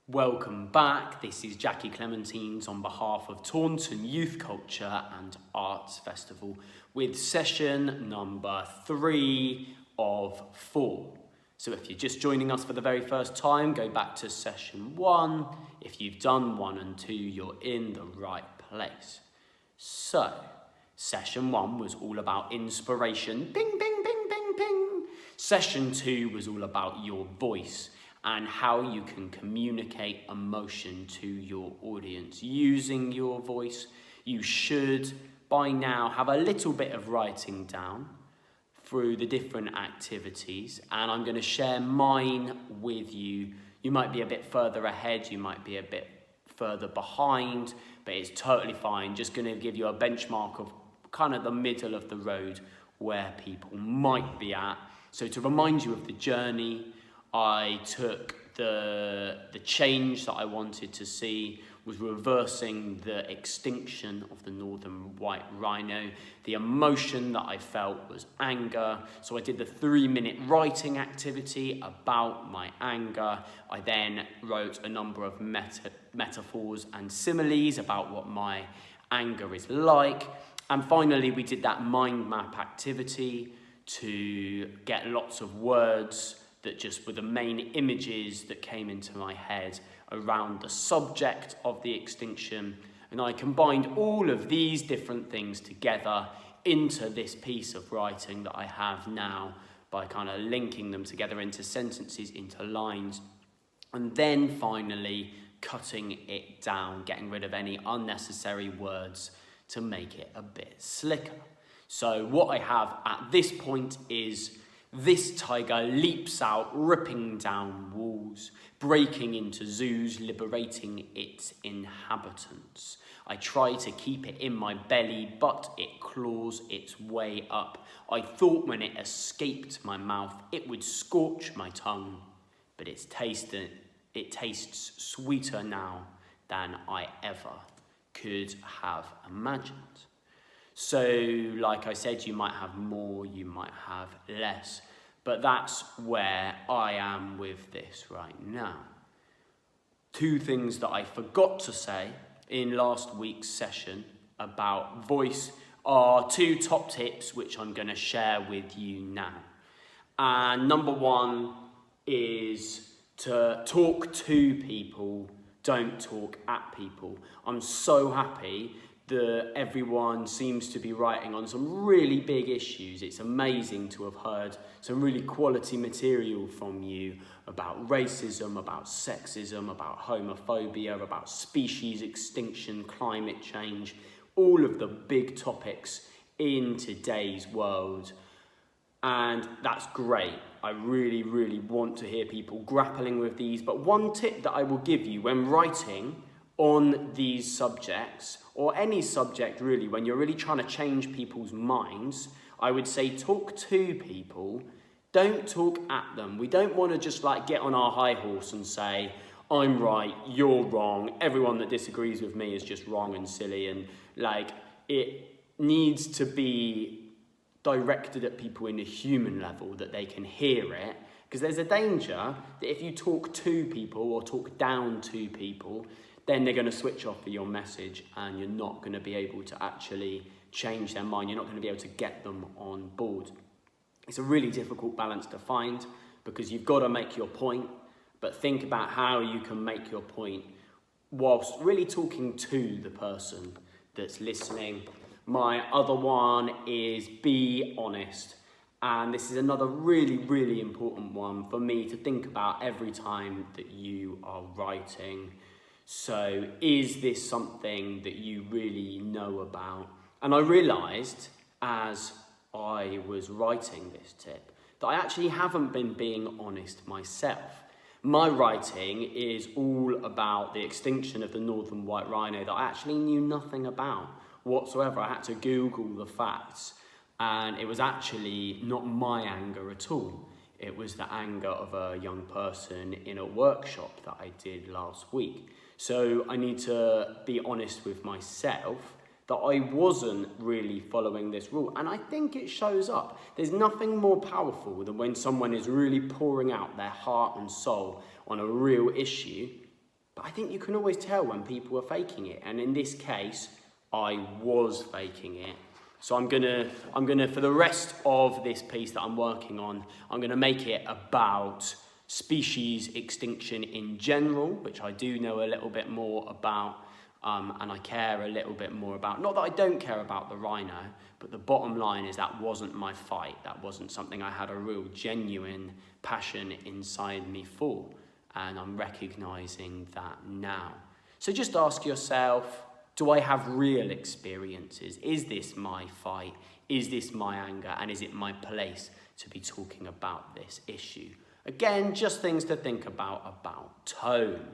Welcome back. This is Jackie Clementines on behalf of Taunton Youth Culture and Arts Festival with session number 3 of 4. So if you're just joining us for the very first time, go back to session 1. If you've done 1 and 2, you're in the right place. So, session 1 was all about inspiration. Bing, bing, bing, bing, bing. Session 2 was all about your voice and how you can communicate emotion to your audience using your voice. You should, by now, have a little bit of writing down through the different activities, and I'm going to share mine with you. You might be a bit further ahead, you might be a bit further behind, but it's totally fine. Just going to give you a benchmark of kind of the middle of the road where people might be at. So to remind you of the journey, I took the change that I wanted to see was reversing the extinction of the northern white rhino. The emotion that I felt was anger. So I did the 3-minute writing activity about my anger. I then wrote a number of metaphors and similes about what my anger is like. And finally, we did that mind map activity to get lots of words that just were the main images that came into my head around the subject of the extinction. And I combined all of these different things together into this piece of writing that I have now by kind of linking them together into sentences, into lines, and then finally cutting it down, getting rid of any unnecessary words to make it a bit slicker. So what I have at this point is: this tiger leaps out, ripping down walls, breaking into zoos, liberating its inhabitants. I try to keep it in my belly, but it claws its way up. I thought when it escaped my mouth, it would scorch my tongue, but it tastes sweeter now than I ever could have imagined. So, like I said, you might have more, you might have less, but that's where I am with this right now. 2 things that I forgot to say in last week's session about voice are 2 top tips which I'm going to share with you now. And number 1 is to talk to people, don't talk at people. I'm so happy that everyone seems to be writing on some really big issues. It's amazing to have heard some really quality material from you about racism, about sexism, about homophobia, about species extinction, climate change, all of the big topics in today's world. And that's great. I really, really want to hear people grappling with these. But one tip that I will give you when writing on these subjects, or any subject really, when you're really trying to change people's minds, I would say talk to people, don't talk at them. We don't want to just get on our high horse and say, I'm right, you're wrong, everyone that disagrees with me is just wrong and silly, and it needs to be directed at people in a human level that they can hear it, because there's a danger that if you talk to people or talk down to people, then they're going to switch off for your message and you're not going to be able to actually change their mind. You're not going to be able to get them on board. It's a really difficult balance to find because you've got to make your point, but think about how you can make your point whilst really talking to the person that's listening. My other one is be honest. And this is another really, really important one for me to think about every time that you are writing. So, is this something that you really know about? And I realised as I was writing this tip that I actually haven't been being honest myself. My writing is all about the extinction of the northern white rhino that I actually knew nothing about whatsoever. I had to Google the facts, and it was actually not my anger at all. It was the anger of a young person in a workshop that I did last week. So I need to be honest with myself that I wasn't really following this rule. And I think it shows up. There's nothing more powerful than when someone is really pouring out their heart and soul on a real issue, I think you can always tell when people are faking it. And in this case, I was faking it. So I'm gonna, for the rest of this piece that I'm working on, I'm gonna make it about species extinction in general, which I do know a little bit more about, and I care a little bit more about. Not that I don't care about the rhino, but the bottom line is that wasn't my fight. That wasn't something I had a real genuine passion inside me for. And I'm recognizing that now. So just ask yourself, do I have real experiences? Is this my fight? Is this my anger? And is it my place to be talking about this issue? Again, just things to think about tone.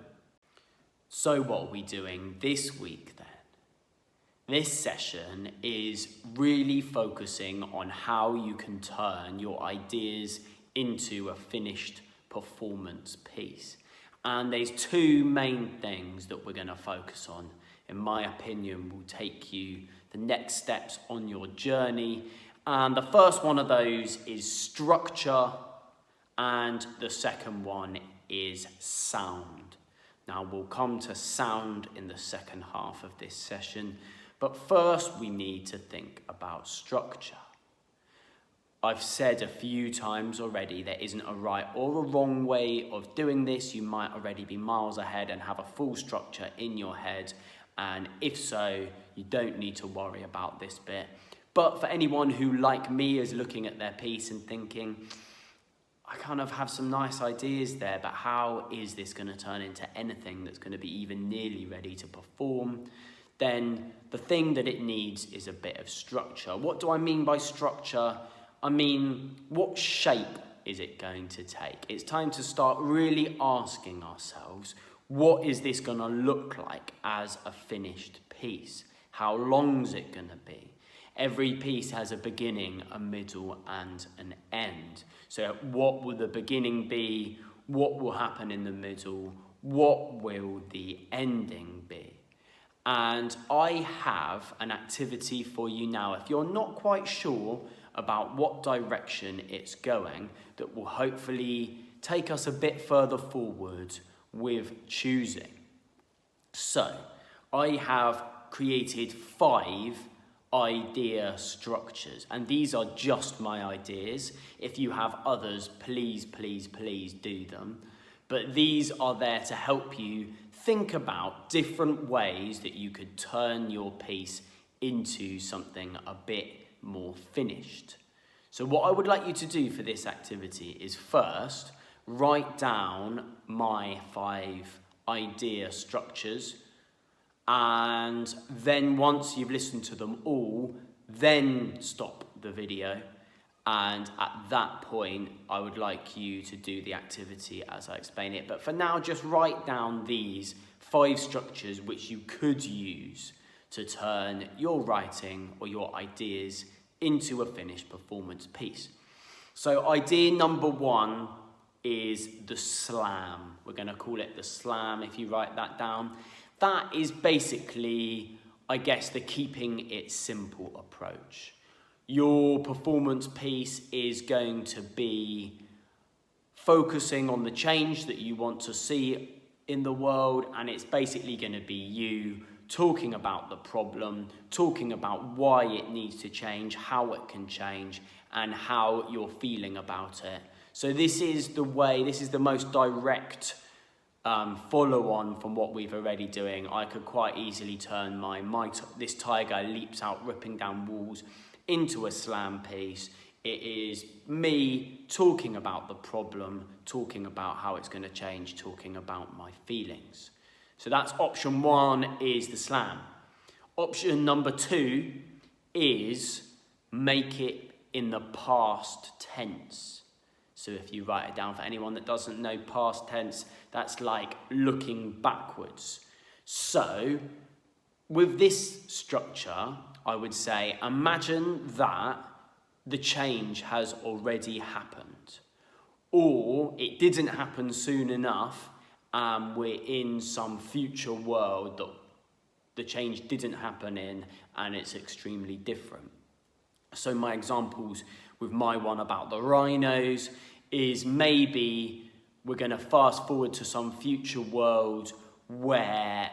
So what are we doing this week then? This session is really focusing on how you can turn your ideas into a finished performance piece. And there's two main things that we're going to focus on. In my opinion, will take you the next steps on your journey. And the first one of those is structure, and the second one is sound. Now, we'll come to sound in the second half of this session, but first we need to think about structure. I've said a few times already, there isn't a right or a wrong way of doing this. You might already be miles ahead and have a full structure in your head. And if so, you don't need to worry about this bit. But for anyone who, like me, is looking at their piece and thinking, I kind of have some nice ideas there, but how is this going to turn into anything that's going to be even nearly ready to perform? Then the thing that it needs is a bit of structure. What do I mean by structure? I mean, what shape is it going to take? It's time to start really asking ourselves, what is this going to look like as a finished piece? How long is it going to be? Every piece has a beginning, a middle, and an end. So what will the beginning be? What will happen in the middle? What will the ending be? And I have an activity for you now. If you're not quite sure about what direction it's going, that will hopefully take us a bit further forward with choosing. So, I have created 5 idea structures, and these are just my ideas. If you have others, please, please, please do them. But these are there to help you think about different ways that you could turn your piece into something a bit more finished. So what I would like you to do for this activity is first write down my 5 idea structures, and then once you've listened to them all, then stop the video, and at that point I would like you to do the activity as I explain it. But for now, just write down these 5 structures which you could use to turn your writing or your ideas into a finished performance piece. So idea number 1 is the slam. We're going to call it the slam if you write that down. That is basically, I guess, the keeping it simple approach. Your performance piece is going to be focusing on the change that you want to see in the world, and it's basically going to be you talking about the problem, talking about why it needs to change, how it can change, and how you're feeling about it. So this is the way, this is the most direct follow-on from what we've already doing. I could quite easily turn this Tyca leaps out ripping down walls into a slam piece. It is me talking about the problem, talking about how it's going to change, talking about my feelings. So that's option 1, is the slam. Option number 2 is make it in the past tense. So if you write it down, for anyone that doesn't know past tense, that's like looking backwards. So with this structure, I would say, imagine that the change has already happened, or it didn't happen soon enough, and we're in some future world that the change didn't happen in, and it's extremely different. So my examples with my one about the rhinos is maybe we're going to fast forward to some future world where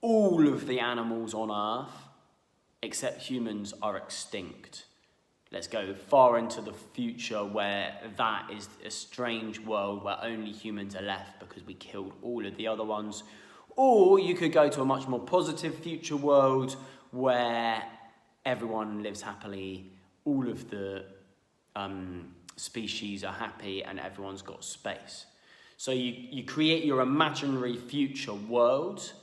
all of the animals on Earth, except humans, are extinct. Let's go far into the future where that is a strange world where only humans are left because we killed all of the other ones. Or you could go to a much more positive future world where everyone lives happily, all of the species are happy, and everyone's got space. So you create your imaginary future world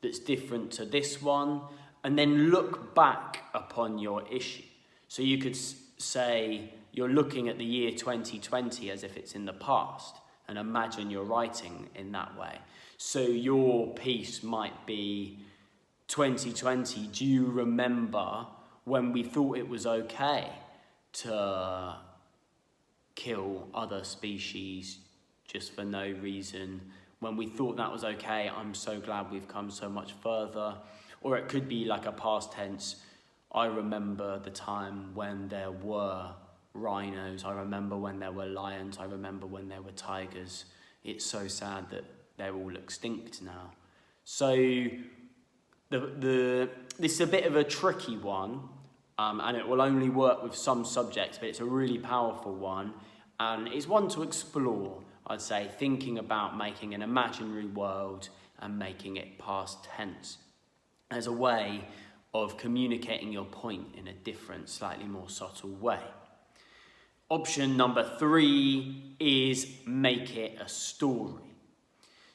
that's different to this one, and then look back upon your issue. So you could say you're looking at the year 2020 as if it's in the past, and imagine you're writing in that way. So your piece might be 2020, do you remember when we thought it was okay to kill other species just for no reason? When we thought that was okay, I'm so glad we've come so much further. Or it could be like a past tense, I remember the time when there were rhinos, I remember when there were lions, I remember when there were tigers. It's so sad that they're all extinct now. So this is a bit of a tricky one, and it will only work with some subjects, but it's a really powerful one, and it's one to explore, I'd say, thinking about making an imaginary world and making it past tense as a way of communicating your point in a different, slightly more subtle way. Option number 3 is make it a story.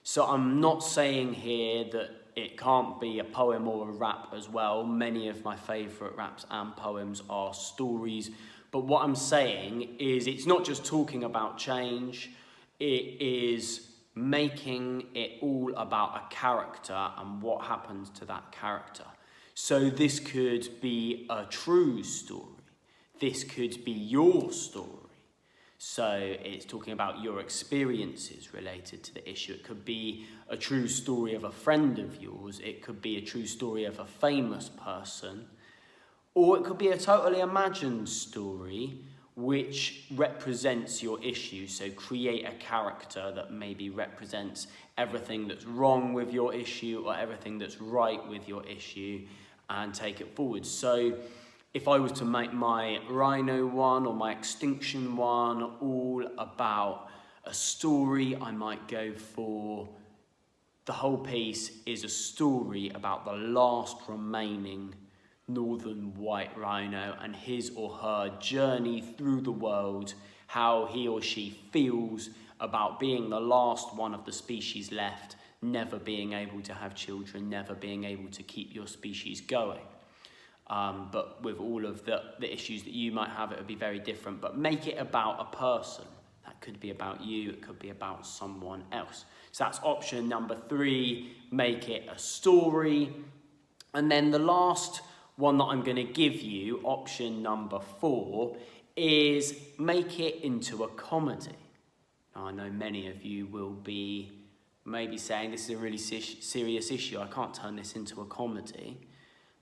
So I'm not saying here that it can't be a poem or a rap as well. Many of my favourite raps and poems are stories. But what I'm saying is it's not just talking about change, it is making it all about a character and what happens to that character. So this could be a true story. This could be your story. So it's talking about your experiences related to the issue. It could be a true story of a friend of yours. It could be a true story of a famous person. Or it could be a totally imagined story which represents your issue. So create a character that maybe represents everything that's wrong with your issue or everything that's right with your issue, and take it forward. So if I was to make my rhino one or my extinction one all about a story, I might go for the whole piece is a story about the last remaining northern white rhino and his or her journey through the world, how he or she feels about being the last one of the species left, never being able to have children, never being able to keep your species going. But with all of the issues that you might have, it would be very different. But make it about a person. That could be about you, it could be about someone else. So that's option number 3, make it a story. And then the last one that I'm going to give you, option number 4, is make it into a comedy. Now, I know many of you will be maybe saying this is a really serious issue, I can't turn this into a comedy.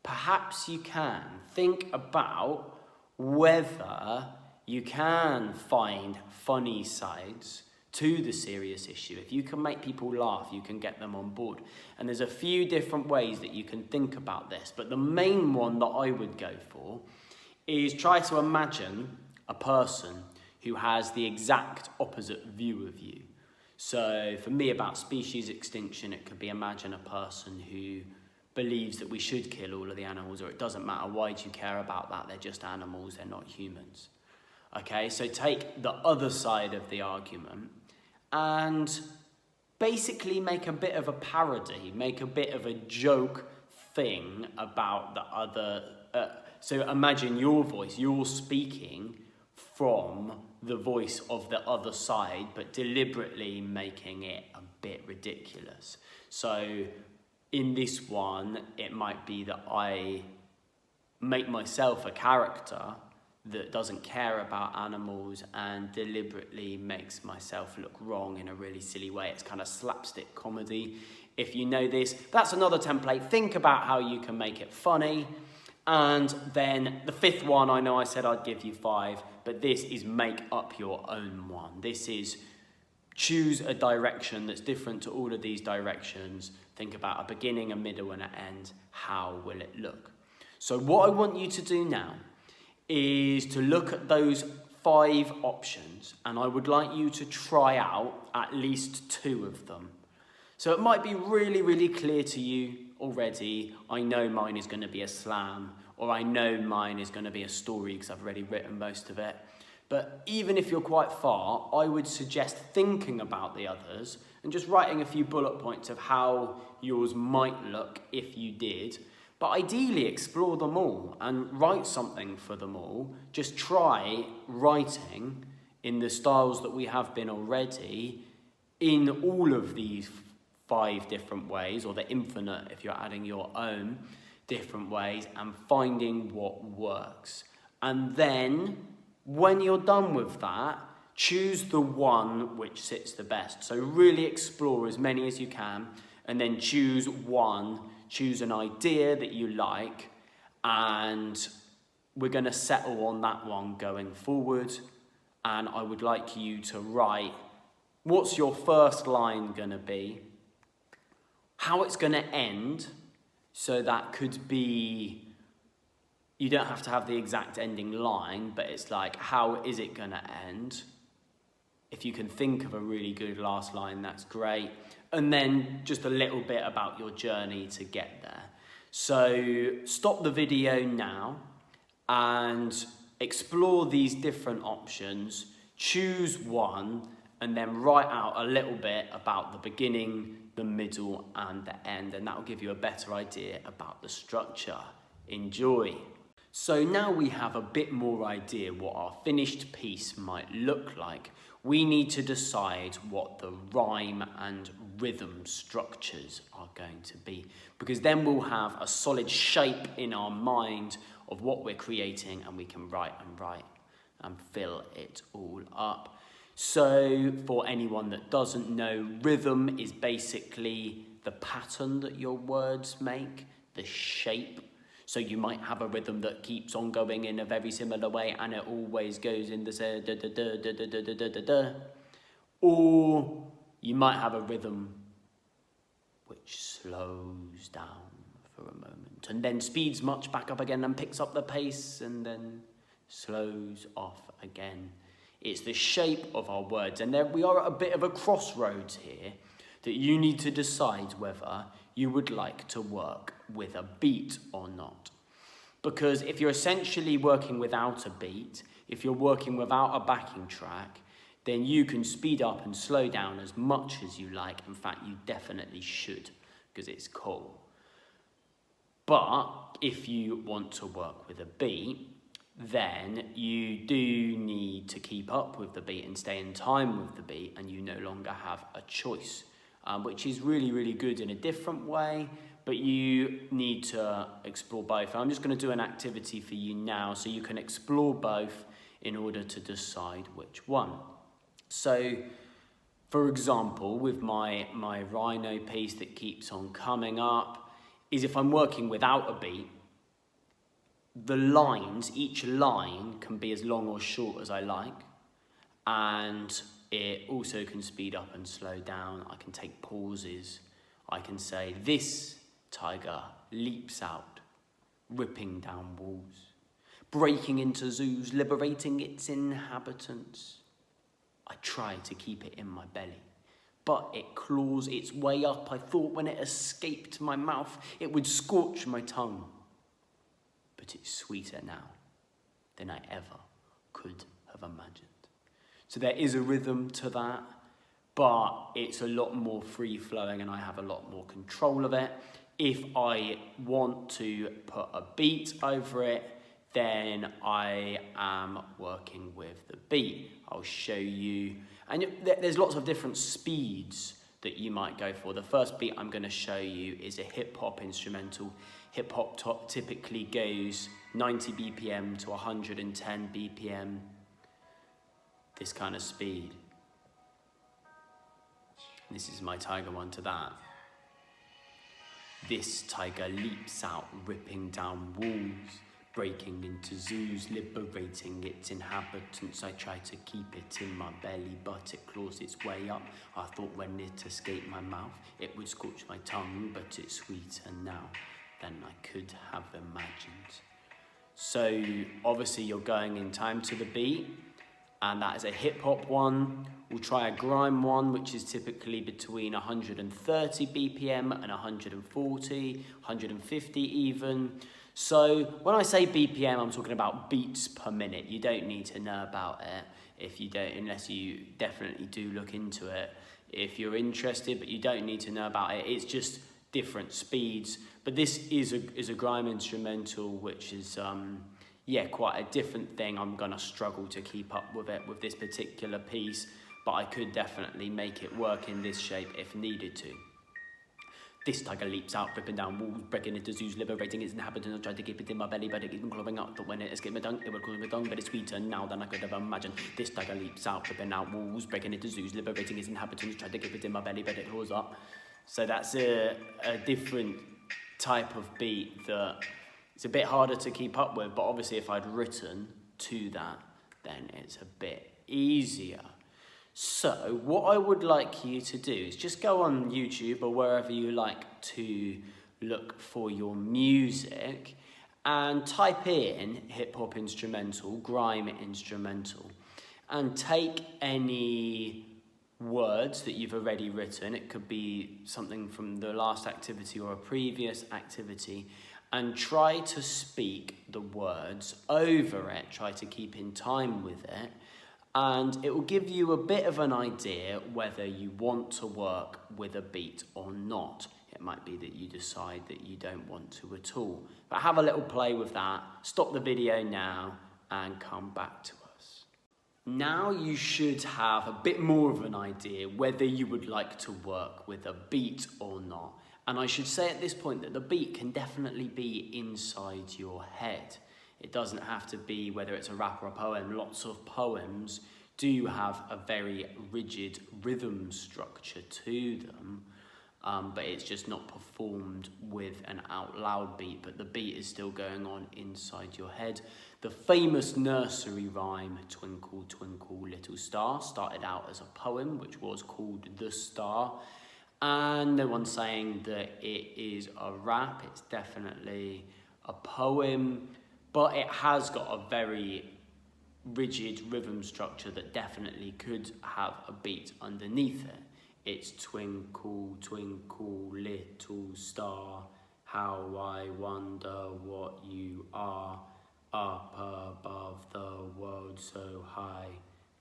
Perhaps you can. Think about whether you can find funny sides to the serious issue. If you can make people laugh, you can get them on board. And there's a few different ways that you can think about this, but the main one that I would go for is try to imagine a person who has the exact opposite view of you. So for me, about species extinction, it could be imagine a person who believes that we should kill all of the animals, or it doesn't matter, why do you care about that? They're just animals, they're not humans. Okay, so take the other side of the argument and basically make a bit of a parody, make a bit of a joke thing about the other. So imagine your voice, you're speaking from the voice of the other side, but deliberately making it a bit ridiculous. So in this one, it might be that I make myself a character that doesn't care about animals and deliberately makes myself look wrong in a really silly way. It's kind of slapstick comedy. If you know this, that's another template. Think about how you can make it funny. And then the 5th one, I know I said I'd give you 5, but this is make up your own one. This is choose a direction that's different to all of these directions. Think about a beginning, a middle, and an end. How will it look? So what I want you to do now is to look at those 5 options, and I would like you to try out at least 2 of them. So it might be really, really clear to you already, I know mine is going to be a slam, or I know mine is going to be a story because I've already written most of it. But even if you're quite far, I would suggest thinking about the others and just writing a few bullet points of how yours might look if you did. But ideally explore them all and write something for them all. Just try writing in the styles that we have been already in all of these 5 different ways, or the infinite if you're adding your own different ways, and finding what works. And then when you're done with that, choose the one which sits the best. So really explore as many as you can, and then choose one, choose an idea that you like, and we're going to settle on that one going forward. And I would like you to write what's your first line going to be, how it's going to end. So that could be, you don't have to have the exact ending line, but it's like, how is it going to end? If you can think of a really good last line, that's great. And then just a little bit about your journey to get there. So stop the video now and explore these different options. Choose one and then write out a little bit about the beginning, the middle, and the end. And that will give you a better idea about the structure. Enjoy. So now we have a bit more idea what our finished piece might look like. We need to decide what the rhyme and rhythm structures are going to be, because then we'll have a solid shape in our mind of what we're creating, and we can write and fill it all up. So for anyone that doesn't know, rhythm is basically the pattern that your words make, the shape. So you might have a rhythm that keeps on going in a very similar way, and it always goes in the da da da da da da da da da. Or you might have a rhythm which slows down for a moment and then speeds much back up again and picks up the pace and then slows off again. It's the shape of our words, and there we are at a bit of a crossroads here that you need to decide whether you would like to work with a beat or not. Because if you're essentially working without a beat, if you're working without a backing track, then you can speed up and slow down as much as you like. In fact, you definitely should, because it's cool. But if you want to work with a beat, then you do need to keep up with the beat and stay in time with the beat, and you no longer have a choice, which is really, really good in a different way, but you need to explore both. And I'm just going to do an activity for you now so you can explore both in order to decide which one. So, for example, with my rhino piece that keeps on coming up, is if I'm working without a beat, the lines, each line can be as long or short as I like, and it also can speed up and slow down. I can take pauses. I can say, this tiger leaps out, ripping down walls, breaking into zoos, liberating its inhabitants. I try to keep it in my belly, but it claws its way up. I thought when it escaped my mouth, it would scorch my tongue. But it's sweeter now than I ever could have imagined. So there is a rhythm to that, but it's a lot more free-flowing and I have a lot more control of it. If I want to put a beat over it, then I am working with the beat. I'll show you. And there's lots of different speeds that you might go for. The first beat I'm going to show you is a hip-hop instrumental. Hip-hop typically goes 90 BPM to 110 BPM. This kind of speed. This is my tiger one to that. This tiger leaps out, ripping down walls, breaking into zoos, liberating its inhabitants. I try to keep it in my belly, but it claws its way up. I thought when it escaped my mouth, it would scorch my tongue, but it's sweeter now than I could have imagined. So obviously you're going in time to the beat, and that is a hip hop one. We'll try a grime one, which is typically between 130 BPM and 140, 150 even. So when I say BPM, I'm talking about beats per minute. You don't need to know about it unless you definitely do look into it. If you're interested, but you don't need to know about it. It's just different speeds. But this is a grime instrumental, which is quite a different thing. I'm gonna struggle to keep up with it with this particular piece, but I could definitely make it work in this shape if needed to. This tiger leaps out, ripping down walls, breaking into zoos, liberating its inhabitants. I tried to keep it in my belly, but it kept clawing up. But when it escaped my tongue, it would call my tongue, but it's sweeter now than I could have imagined. This tiger leaps out, ripping out walls, breaking into zoos, liberating its inhabitants. Tried to keep it in my belly, but it claws up. So that's a different type of beat that it's a bit harder to keep up with, but obviously if I'd written to that, then it's a bit easier. So what I would like you to do is just go on YouTube or wherever you like to look for your music and type in hip hop instrumental, grime instrumental, and take any words that you've already written. It could be something from the last activity or a previous activity, and try to speak the words over it. Try to keep in time with it. And it will give you a bit of an idea whether you want to work with a beat or not. It might be that you decide that you don't want to at all. But have a little play with that. Stop the video now and come back to us. Now you should have a bit more of an idea whether you would like to work with a beat or not. And I should say at this point that the beat can definitely be inside your head. It doesn't have to be whether it's a rap or a poem. Lots of poems do have a very rigid rhythm structure to them, but it's just not performed with an out loud beat, but the beat is still going on inside your head. The famous nursery rhyme, Twinkle, Twinkle, Little Star, started out as a poem, which was called The Star, and no one's saying that it is a rap. It's definitely a poem, but it has got a very rigid rhythm structure that definitely could have a beat underneath it. It's twinkle, twinkle, little star, how I wonder what you are, up above the world so high,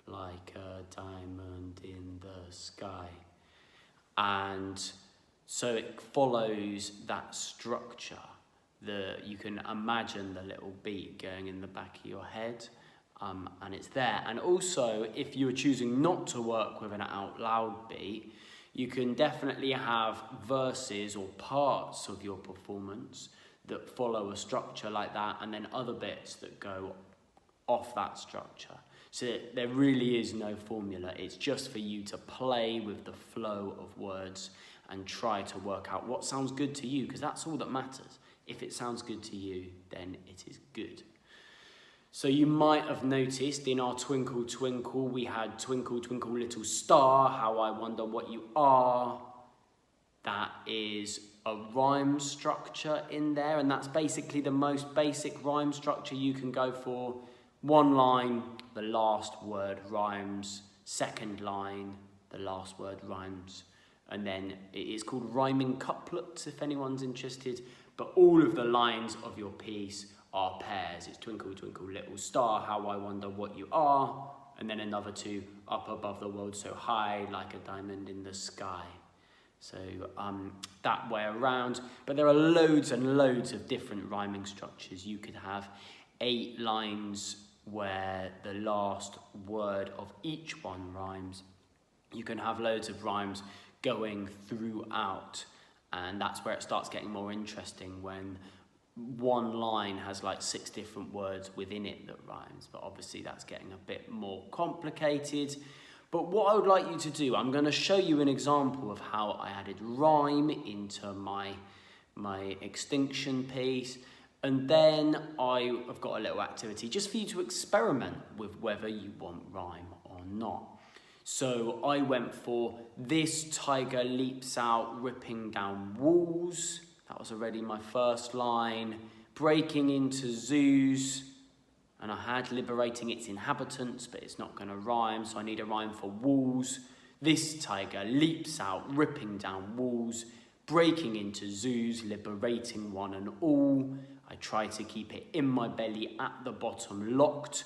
like a diamond in the sky. And so it follows that structure. You can imagine the little beat going in the back of your head, and it's there. And also, if you're choosing not to work with an out loud beat, you can definitely have verses or parts of your performance that follow a structure like that, and then other bits that go off that structure. So there really is no formula. It's just for you to play with the flow of words and try to work out what sounds good to you, because that's all that matters. If it sounds good to you, then it is good. So you might have noticed in our Twinkle Twinkle, we had Twinkle Twinkle Little Star, how I wonder what you are. That is a rhyme structure in there, and that's basically the most basic rhyme structure you can go for. One line, the last word rhymes. Second line, the last word rhymes. And then it is called rhyming couplets, if anyone's interested. But all of the lines of your piece are pairs. It's twinkle, twinkle, little star, how I wonder what you are. And then another two, up above the world so high, like a diamond in the sky. So that way around. But there are loads and loads of different rhyming structures. You could have 8 lines where the last word of each one rhymes. You can have loads of rhymes going throughout, and that's where it starts getting more interesting, when one line has like 6 different words within it that rhymes. But obviously that's getting a bit more complicated. But what I would like you to do, I'm going to show you an example of how I added rhyme into my extinction piece. And then I've got a little activity just for you to experiment with whether you want rhyme or not. So I went for this tiger leaps out, ripping down walls. That was already my first line. Breaking into zoos. And I had liberating its inhabitants, but it's not going to rhyme, so I need a rhyme for walls. This tiger leaps out, ripping down walls, breaking into zoos, liberating one and all. I try to keep it in my belly at the bottom locked,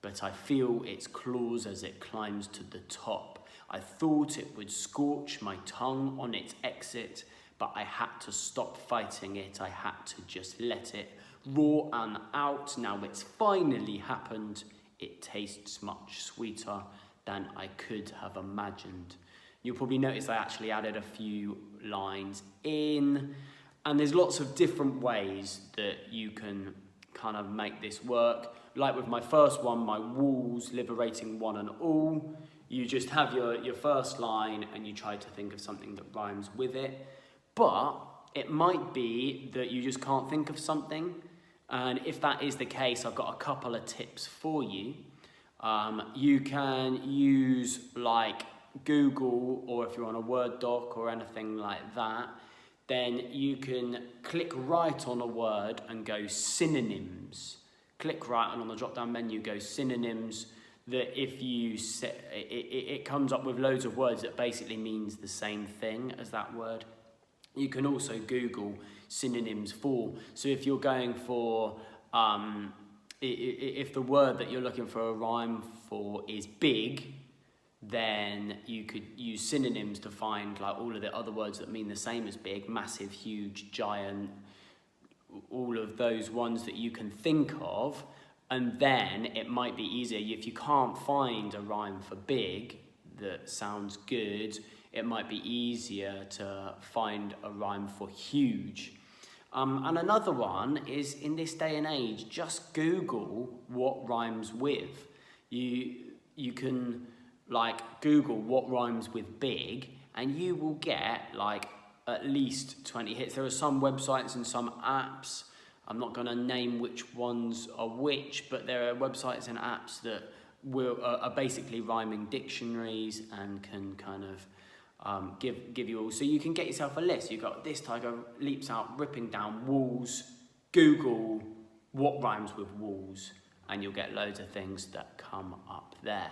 but I feel its claws as it climbs to the top. I thought it would scorch my tongue on its exit, but I had to stop fighting it. I had to just let it roar and out. Now it's finally happened. It tastes much sweeter than I could have imagined. You'll probably notice I actually added a few lines in, and there's lots of different ways that you can kind of make this work. Like with my first one, my walls, liberating one and all, you just have your first line and you try to think of something that rhymes with it. But it might be that you just can't think of something. And if that is the case, I've got a couple of tips for you. You can use like Google, or if you're on a Word doc or anything like that, then you can click right on a word and go synonyms. Click right, and on the drop-down menu go synonyms. That if you set, it comes up with loads of words that basically means the same thing as that word. You can also Google synonyms for. So if you're going for, if the word that you're looking for a rhyme for is big, then you could use synonyms to find like all of the other words that mean the same as big: massive, huge, giant, all of those ones that you can think of. And then it might be easier if you can't find a rhyme for big that sounds good. It might be easier to find a rhyme for huge. And another one is, in this day and age, just Google what rhymes with. You can like Google what rhymes with big, and you will get like at least 20 hits. There are some websites and some apps, I'm not going to name which ones are which, but there are websites and apps that are basically rhyming dictionaries and can kind of give you all. So you can get yourself a list. You've got this tiger leaps out, ripping down walls. Google what rhymes with walls, and you'll get loads of things that come up there.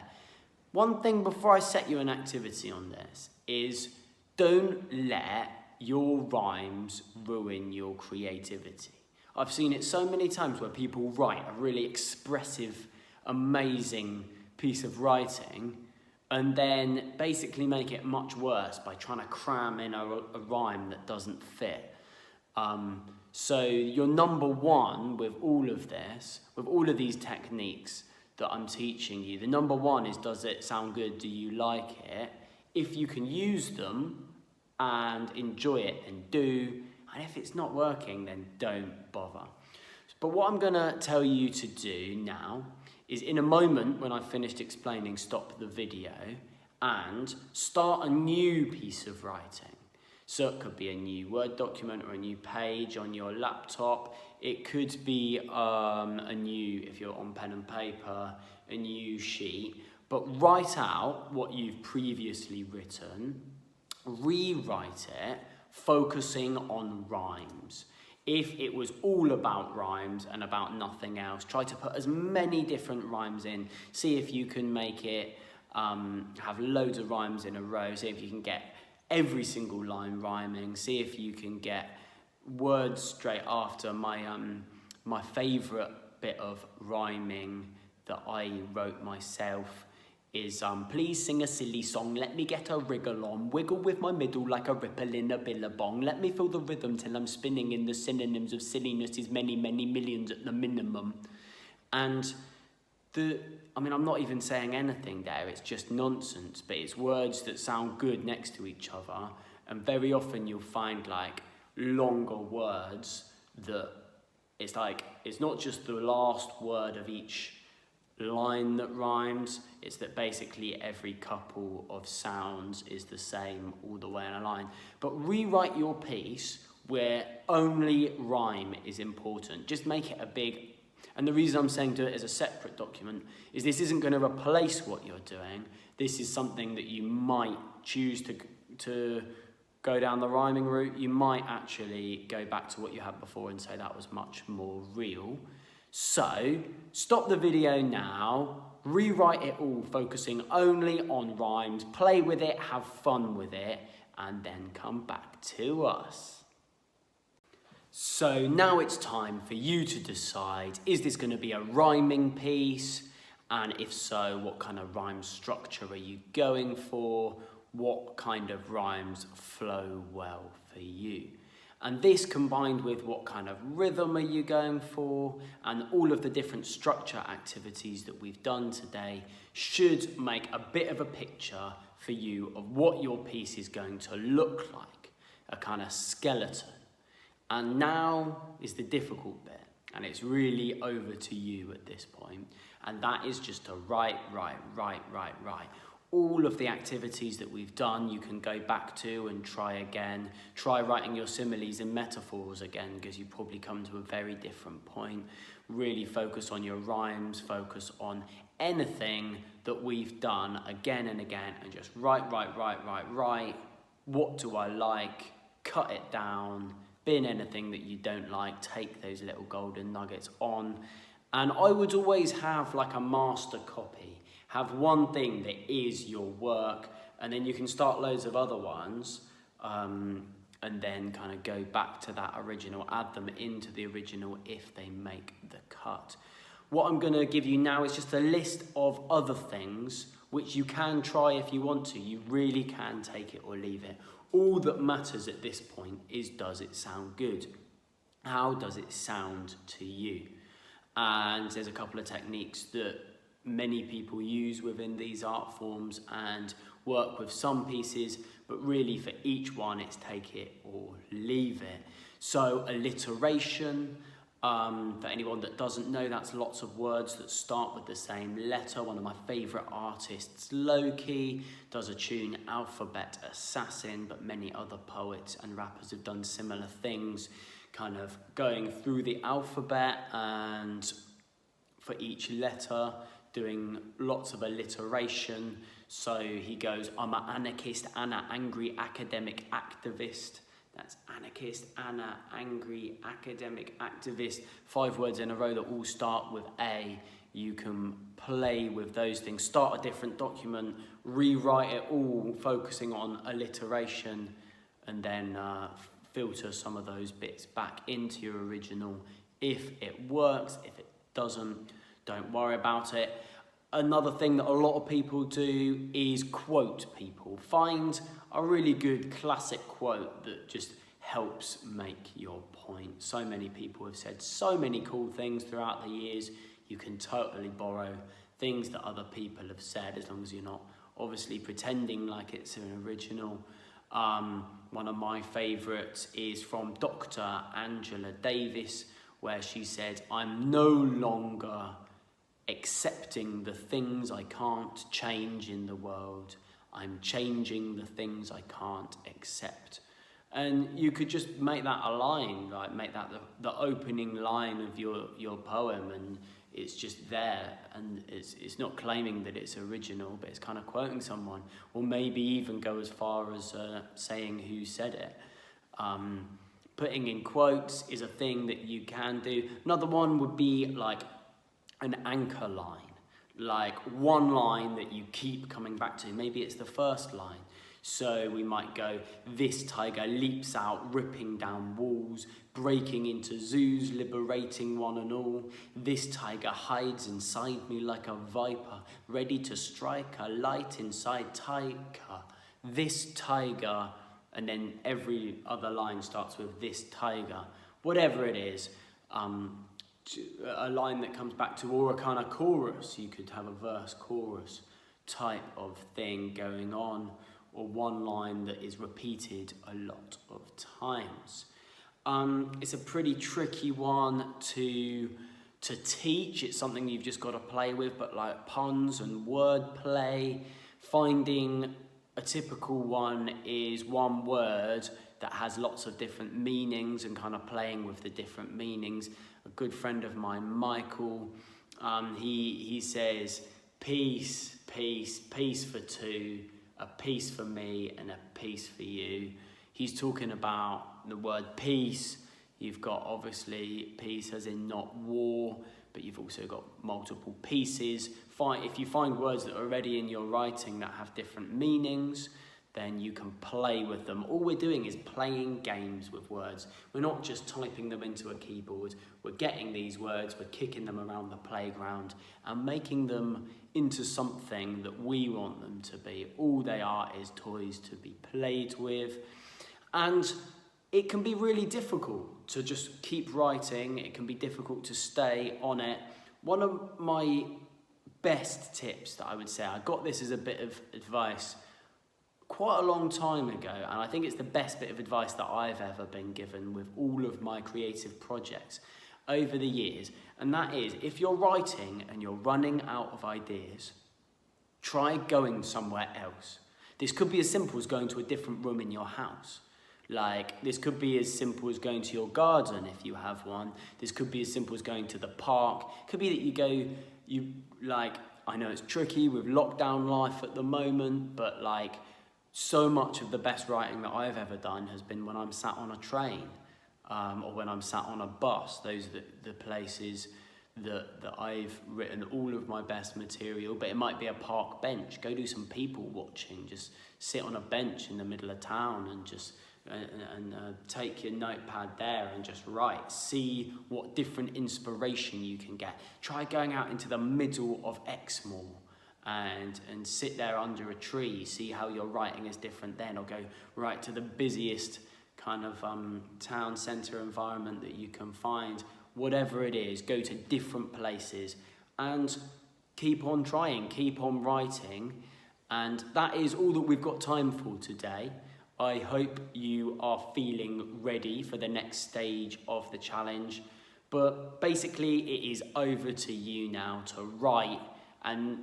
One thing before I set you an activity on this is don't let your rhymes ruin your creativity. I've seen it so many times where people write a really expressive, amazing piece of writing and then basically make it much worse by trying to cram in a rhyme that doesn't fit. So your number one with all of this, with all of these techniques that I'm teaching you, the number one is, does it sound good? Do you like it? If you can use them and enjoy it, then do. And if it's not working, then don't bother. But what I'm going to tell you to do now is, in a moment when I've finished explaining, stop the video and start a new piece of writing. So it could be a new Word document or a new page on your laptop. It could be a new, if you're on pen and paper, a new sheet. But write out what you've previously written, rewrite it, focusing on rhymes. If it was all about rhymes and about nothing else, try to put as many different rhymes in. See if you can make it have loads of rhymes in a row. See if you can get every single line rhyming. See if you can get words straight after. My favourite bit of rhyming that I wrote myself is please sing a silly song, let me get a wriggle on, wiggle with my middle like a ripple in a billabong, let me feel the rhythm till I'm spinning in the synonyms of silliness is many, many millions at the minimum. And I'm not even saying anything there, it's just nonsense, but it's words that sound good next to each other, and very often you'll find like longer words that it's like, it's not just the last word of each line that rhymes, it's that basically every couple of sounds is the same all the way in a line. But rewrite your piece where only rhyme is important. Just make it a big, and the reason I'm saying do it as a separate document is this isn't going to replace what you're doing. This is something that you might choose to go down the rhyming route. You might actually go back to what you had before and say that was much more real. So stop the video now, rewrite it all, focusing only on rhymes, play with it, have fun with it, and then come back to us. So now it's time for you to decide, is this going to be a rhyming piece? And if so, what kind of rhyme structure are you going for? What kind of rhymes flow well for you? And this combined with what kind of rhythm are you going for, and all of the different structure activities that we've done today should make a bit of a picture for you of what your piece is going to look like, a kind of skeleton. And now is the difficult bit, and it's really over to you at this point, and that is just to write. All of the activities that we've done, you can go back to and try again. Try writing your similes and metaphors again, because you probably come to a very different point. Really focus on your rhymes, focus on anything that we've done again and again, and just write. What do I like? Cut it down. Bin anything that you don't like. Take those little golden nuggets on. And I would always have like a master copy. Have one thing that is your work, and then you can start loads of other ones, and then kind of go back to that original, add them into the original if they make the cut. What I'm going to give you now is just a list of other things which you can try if you want to. You really can take it or leave it. All that matters at this point is, does it sound good? How does it sound to you? And there's a couple of techniques that many people use within these art forms and work with some pieces, but really for each one it's take it or leave it. So alliteration, for anyone that doesn't know, that's lots of words that start with the same letter. One of my favourite artists, Loki, does a tune, Alphabet Assassin, but many other poets and rappers have done similar things, kind of going through the alphabet and for each letter doing lots of alliteration. So he goes, I'm an anarchist, Anna, angry academic activist. That's anarchist, Anna, angry academic activist. 5 words in a row that all start with A. You can play with those things. Start a different document, rewrite it all, focusing on alliteration, and then filter some of those bits back into your original. If it works, if it doesn't, don't worry about it. Another thing that a lot of people do is quote people. Find a really good classic quote that just helps make your point. So many people have said so many cool things throughout the years. You can totally borrow things that other people have said, as long as you're not obviously pretending like it's an original. One of my favourites is from Dr. Angela Davis, where she said, I'm no longer accepting the things I can't change in the world. I'm changing the things I can't accept. And you could just make that a line, like make that the opening line of your poem, and it's just there, and it's not claiming that it's original, but it's kind of quoting someone, or maybe even go as far as saying who said it. Putting in quotes is a thing that you can do. Another one would be like an anchor line, like one line that you keep coming back to. Maybe it's the first line. So we might go, this tiger leaps out, ripping down walls, breaking into zoos, liberating one and all. This tiger hides inside me like a viper, ready to strike a light inside Tyca. This tiger, and then every other line starts with this tiger. Whatever it is, a line that comes back to, or a kind of chorus. You could have a verse chorus type of thing going on, or one line that is repeated a lot of times. It's a pretty tricky one to teach. It's something you've just got to play with, but like puns and wordplay, finding a typical one is one word that has lots of different meanings and kind of playing with the different meanings. A good friend of mine, Michael, he says, peace, peace, peace for two, a piece for me and a piece for you. He's talking about the word peace. You've got obviously peace as in not war, but you've also got multiple pieces. If you find words that are already in your writing that have different meanings, then you can play with them. All we're doing is playing games with words. We're not just typing them into a keyboard. We're getting these words, we're kicking them around the playground and making them into something that we want them to be. All they are is toys to be played with. And it can be really difficult to just keep writing. It can be difficult to stay on it. One of my best tips that I would say, I got this as a bit of advice quite a long time ago, and I think it's the best bit of advice that I've ever been given with all of my creative projects over the years, and that is, if you're writing and you're running out of ideas, try going somewhere else. This could be as simple as going to a different room in your house. Like, this could be as simple as going to your garden if you have one. This could be as simple as going to the park. It could be that I know it's tricky with lockdown life at the moment, but like, so much of the best writing that I've ever done has been when I'm sat on a train or when I'm sat on a bus. Those are the places that I've written all of my best material. But it might be a park bench. Go do some people watching. Just sit on a bench in the middle of town and just take your notepad there and just write. See what different inspiration you can get. Try going out into the middle of Exmoor and sit there under a tree. See how your writing is different then, or go right to the busiest kind of town centre environment that you can find. Whatever it is, go to different places and keep on trying, keep on writing. And that is all that we've got time for today. I hope you are feeling ready for the next stage of the challenge. But basically, it is over to you now to write. And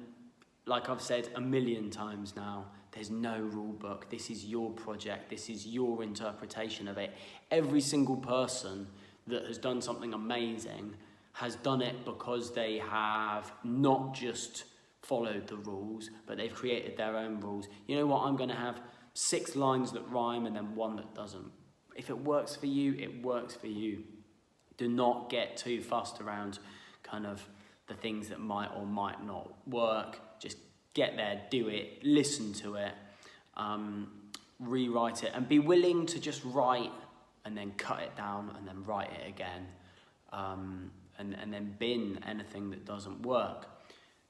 like I've said a million times now, there's no rule book. This is your project. This is your interpretation of it. Every single person that has done something amazing has done it because they have not just followed the rules, but they've created their own rules. You know what? I'm going to have 6 lines that rhyme and then 1 that doesn't. If it works for you, it works for you. Do not get too fussed around kind of the things that might or might not work. Just get there, do it, listen to it, rewrite it, and be willing to just write and then cut it down and then write it again, and then bin anything that doesn't work.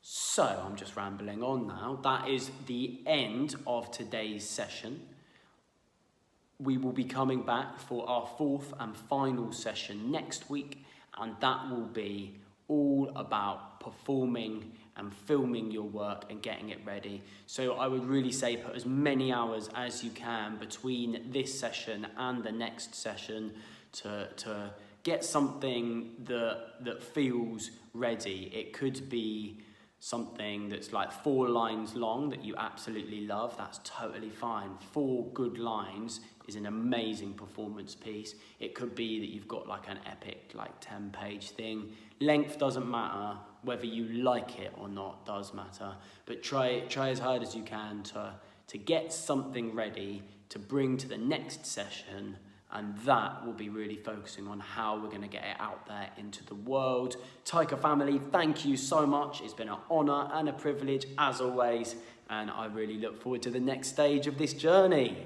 So I'm just rambling on now. That is the end of today's session. We will be coming back for our 4th and final session next week, and that will be all about performing and filming your work and getting it ready. So I would really say put as many hours as you can between this session and the next session to get something that feels ready. It could be something that's like 4 lines long that you absolutely love. That's totally fine. 4 good lines is an amazing performance piece. It could be that you've got like an epic, like 10-page thing. Length doesn't matter. Whether you like it or not does matter. But try as hard as you can to get something ready to bring to the next session, and that will be really focusing on how we're going to get it out there into the world. Tyca family, thank you so much. It's been an honour and a privilege as always, and I really look forward to the next stage of this journey.